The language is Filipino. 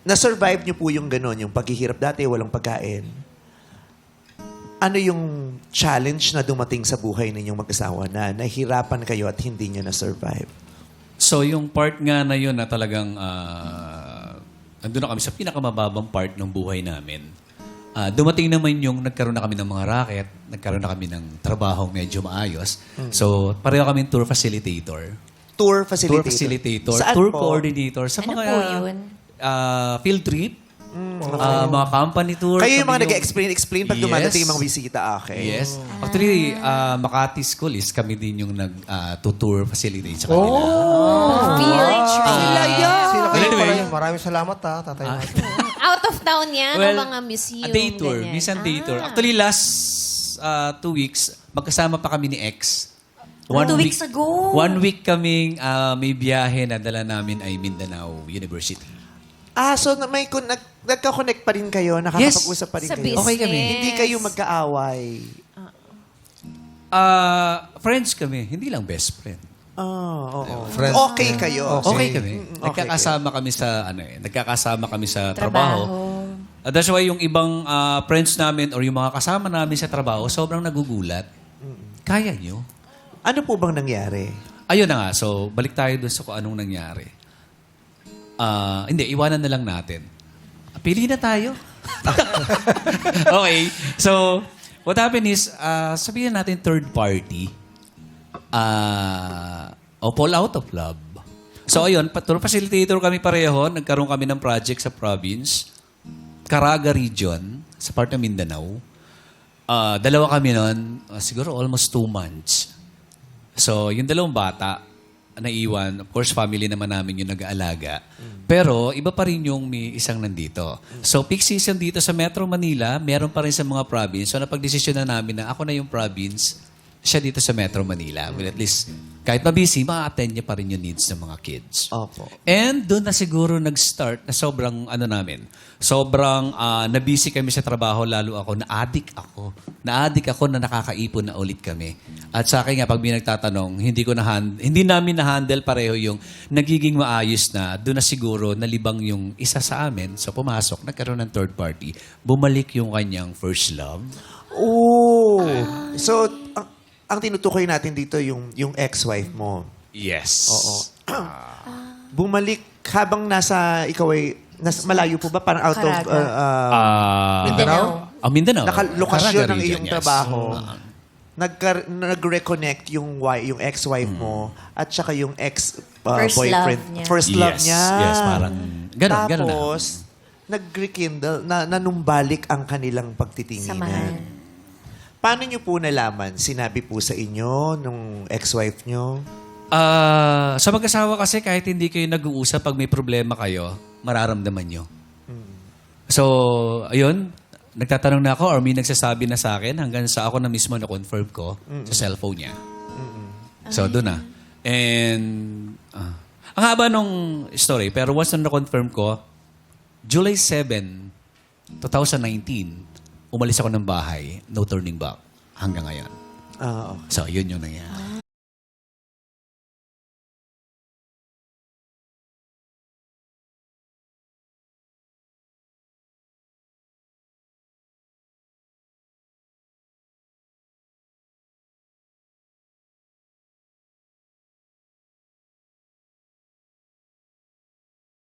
na-survive niyo po yung gano'n, yung paghihirap dati, walang pagkain. Ano yung challenge na dumating sa buhay ninyong mag-asawa na nahirapan kayo at hindi niyo na-survive? So, yung part nga na yun na talagang nandun na kami sa pinakamababang part ng buhay namin. Dumating naman yung nagkaroon na kami ng mga racket, nagkaroon na kami ng trabaho medyo maayos. So, pareho kami tour facilitator. Tour facilitator? Tour facilitator, Saan tour po? coordinator. Sa Ano mga po yun? field trip, mga company tour. Kayo yung kami mga nag-explain pag dumadating yung mga bisita. Okay. Yes. Actually, Makati School is kami din yung nag-tour facilitate sa kanila. Field trip. Sila yan! Sila kayo Anyway. pala yun. Maraming salamat Tatay Martin. Out of town yan, o mga museum. a day tour. ganyan. Minsan day tour. Actually, last 2 weeks, magkasama pa kami ni X. 2 weeks ago. 1 week kaming may biyahe na dala namin ay Mindanao University. So may nagka-connect pa rin kayo? Nakakapag-usap pa rin Sa kayo? business. Okay kami. Hindi kayo magkaaway? Friends kami, hindi lang best friend. Oo. Friends. Okay kayo? Okay kami. Okay Nagkakasama kami sa nagkakasama kami sa trabaho. That's why yung ibang friends namin or yung mga kasama namin sa trabaho, sobrang nagugulat. Kaya nyo? Ano po bang nangyari? Ayun na nga. So, balik tayo dun sa kung anong nangyari. Hindi, iwanan na lang natin. Pili na tayo. Okay. So, what happened is, sabihin natin third party. Fall out of love. So, ayun, tour facilitator kami pareho. Nagkaroon kami ng project sa province. Caraga region, sa part ng Mindanao. Dalawa kami nun, siguro almost 2 months. So, yung dalawang bata, naiwan. Of course, family naman namin yung nag-aalaga. Pero, iba pa rin yung may isang nandito. So, peak season dito sa Metro Manila, meron pa rin sa mga province. So, napag-desisyon na namin na ako na yung province, siya dito sa Metro Manila. Well, at least, kahit mabisi, ma-attend niya pa rin yung needs ng mga kids. Opo. And doon na siguro nag-start na sobrang sobrang nabisi kami sa trabaho, lalo ako, na-addict ako na nakakaipon na ulit kami. At sa akin nga, pag may nagtatanong, hindi namin na-handle pareho yung nagiging maayos na, doon na siguro nalibang yung isa sa amin. So pumasok, nagkaroon ng third party, bumalik yung kanyang first love. Oh. So, ang tinutukoy natin dito yung ex-wife mo. Yes. Oo. Bumalik habang ikaw ay malayo po ba? Parang out of Mindanao? Mindanao. nakalokasyon Caraga ng iyong region, yes. trabaho. Nag-reconnect yung ex-wife mo at saka yung First ex-boyfriend. love niya. First love niya. Yes, parang ganun na. Tapos, nag-rekindle, nanumbalik ang kanilang pagtitinginan. Samahan. Paano niyo po nalaman? Sinabi po sa inyo nung ex-wife niyo? Sa mag-asawa kasi kahit hindi kayo nag-uusap, pag may problema kayo, mararamdaman nyo. So, ayun, nagtatanong na ako or may nagsasabi na sa akin hanggang sa ako na mismo na-confirm ko sa cellphone niya. So, doon na. And, ang haba nung story, pero once na na-confirm ko, July 7, 2019, umalis ako ng bahay, no turning back, hanggang ngayon. Okay. So, yun yung nangyari.